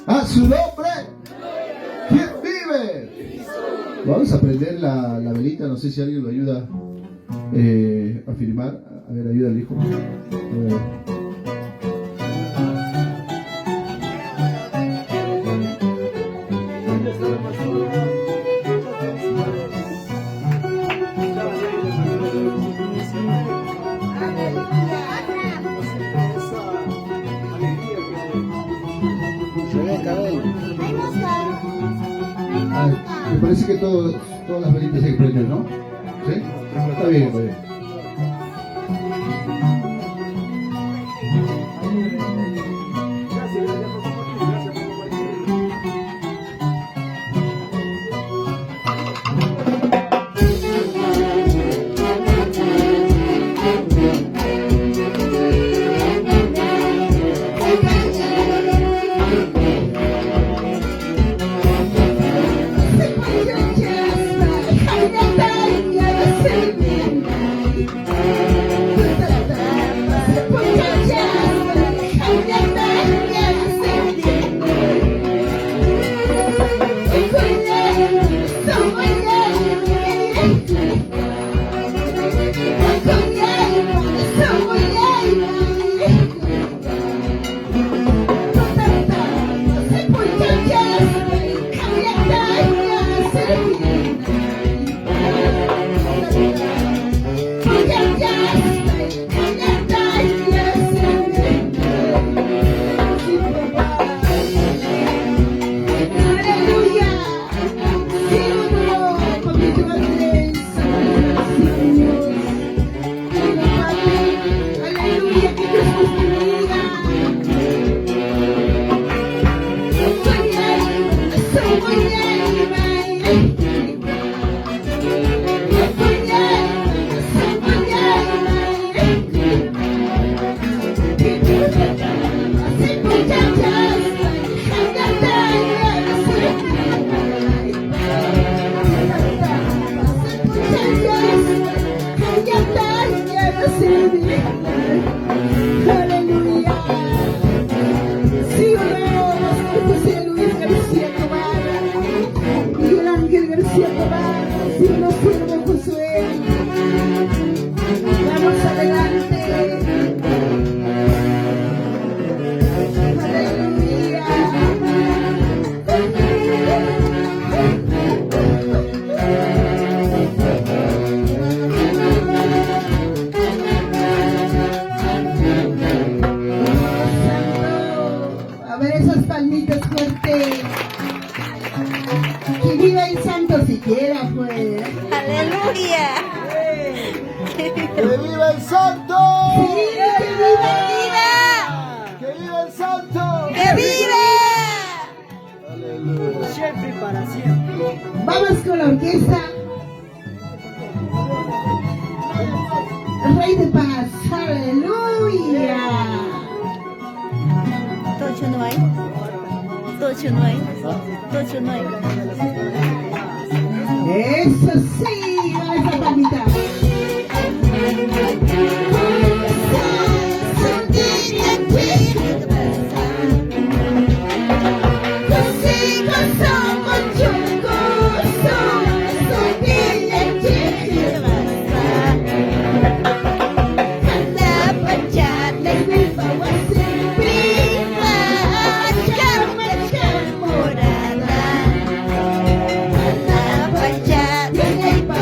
A su nombre, ¿quién vive? Vamos a prender la velita, no sé si alguien lo ayuda a firmar. A ver, ayuda al hijo. A ver. Me parece que todas las velitas hay que prender, ¿no? ¿Sí? Está bien, está bien. Vamos con la orquesta. Rey de paz, aleluya. Eso sí, a esa palmita. Hey,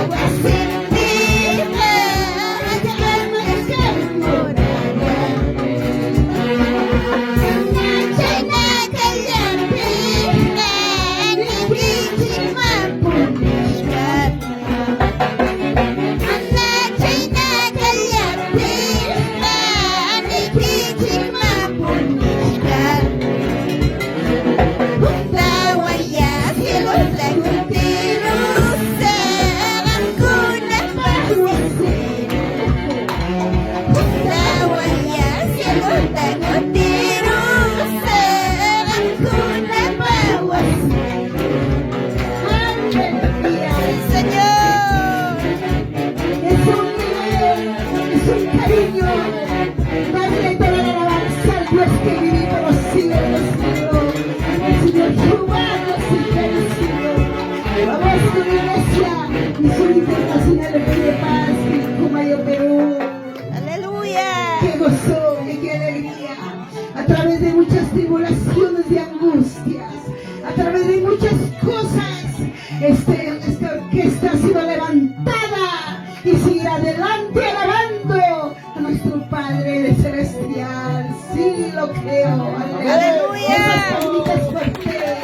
adelante alabando a nuestro Padre celestial. Sí, lo creo. ¡Aleluya! Esas palmitas fuertes.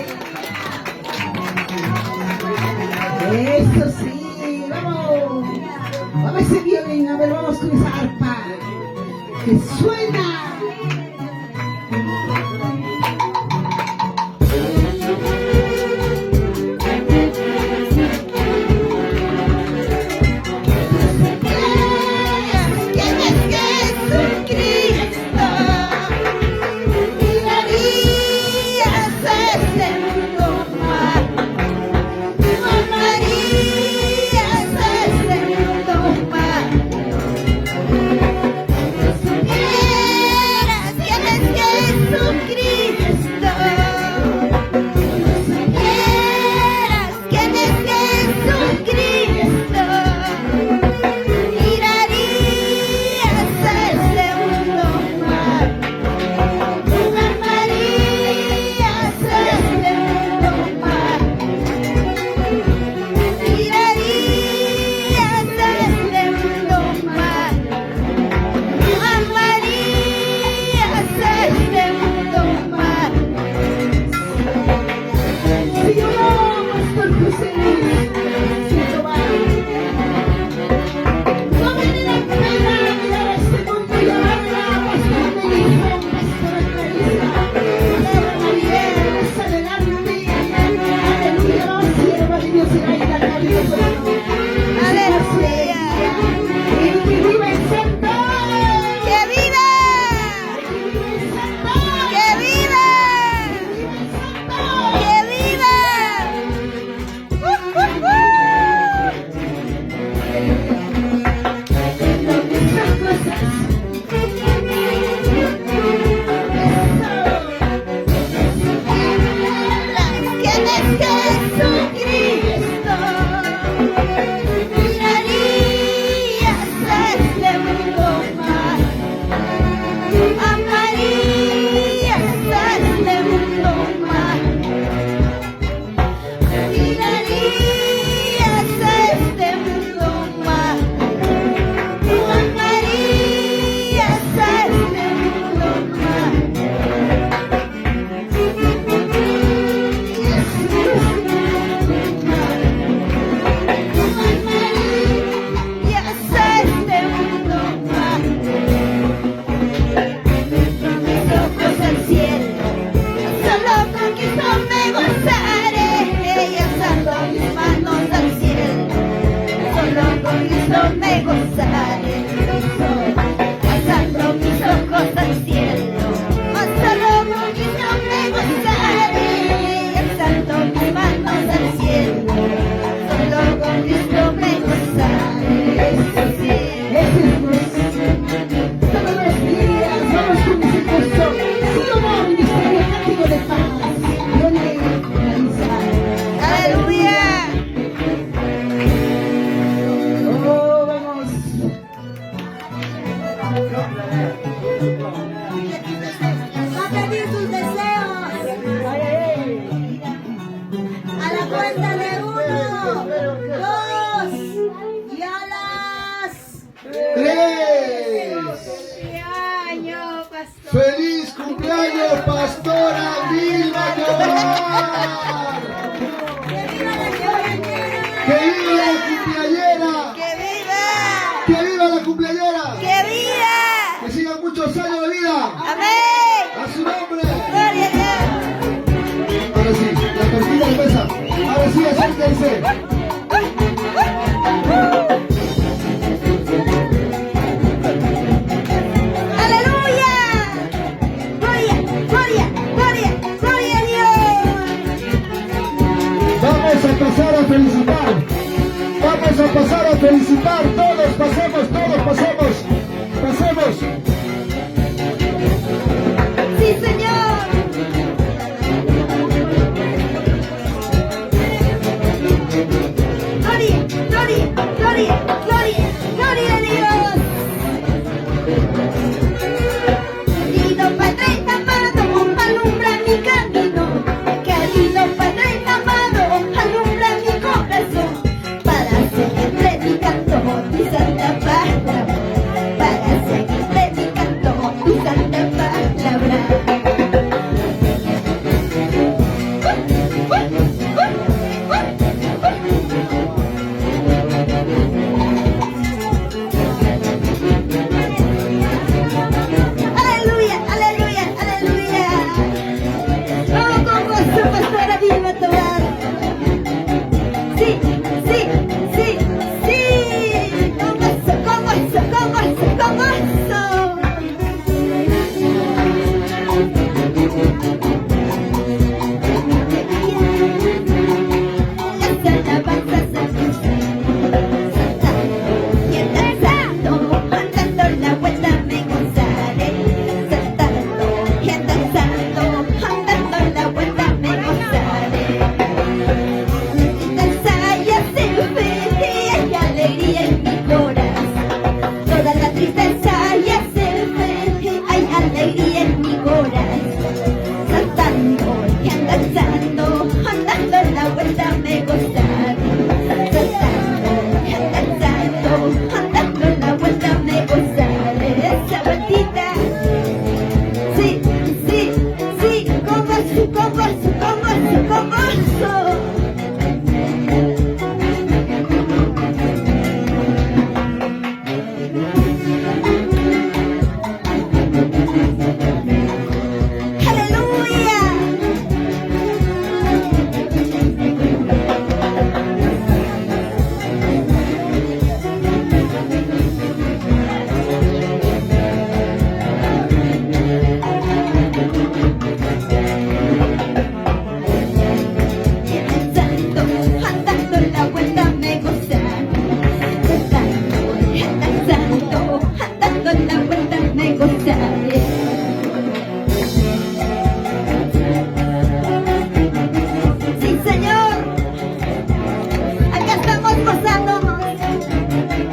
Eso sí, vamos. Vamos ese violín, a ver, vamos con esa arpa que suena. Pastora Vilma Llorar. ¡Que viva la cumpleañera! ¡Que viva! ¡Que viva la cumpleañera! ¡Que viva! ¡Que sigan muchos años de vida! ¡Amén! ¡A su nombre! ¡Gloria a Dios! Ahora sí, la tortilla de mesa. Ahora sí, acérquense. Vamos a pasar a felicitar. Vamos a pasar a felicitar. Todos pasemos, todos pasemos. Pasemos. ¡Sí, Señor! ¡Gloria, gloria, gloria, gloria, gloria a Dios! Querido Padre amado, alumbra mi camino. Querido Padre amado, alumbra mi corazón para seguir predicando mi santa paz.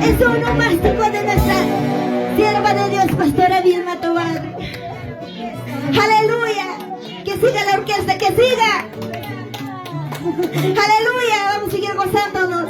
Es un onomástico de nuestra sierva de Dios, pastora Vilma Tobar. Aleluya. Que siga la orquesta, que siga. Aleluya. Vamos a seguir gozándonos.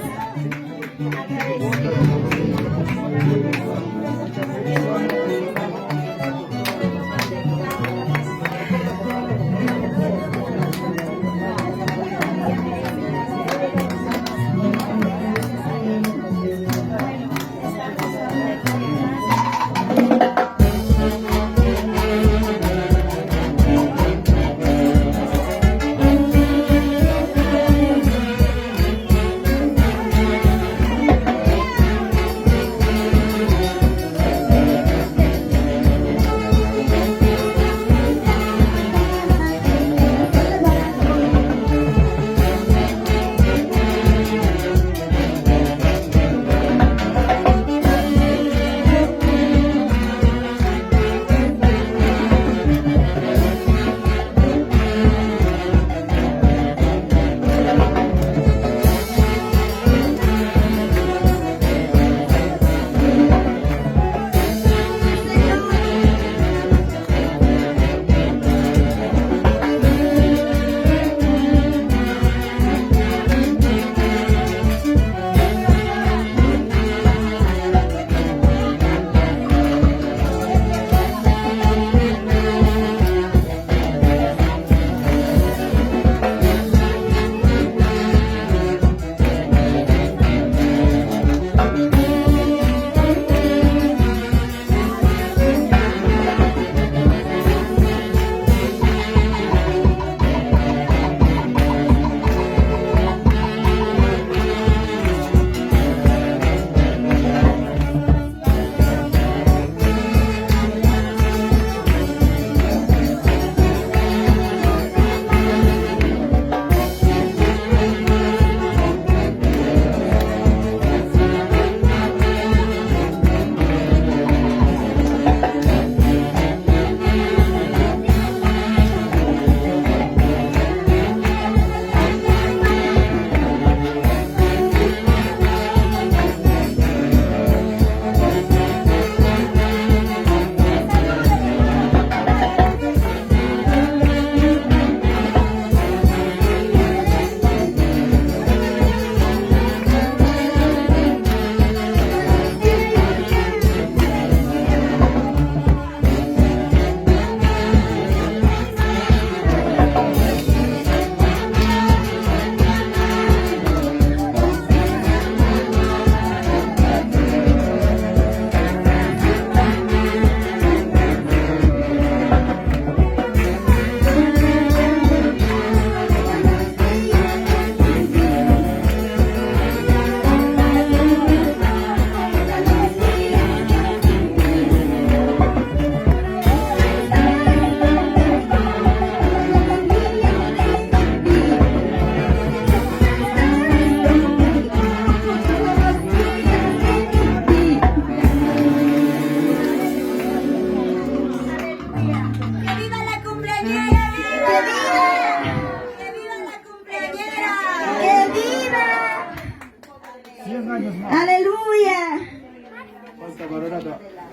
Aleluya.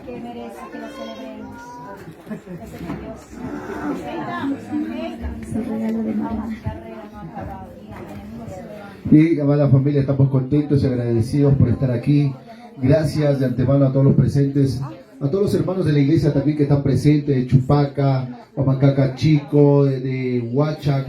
Que merece que lo celebremos. Y amada familia, estamos contentos y agradecidos por estar aquí. Gracias de antemano a todos los presentes, a todos los hermanos de la iglesia también que están presentes, de Chupaca, Huamacaca Chico, de Huachac,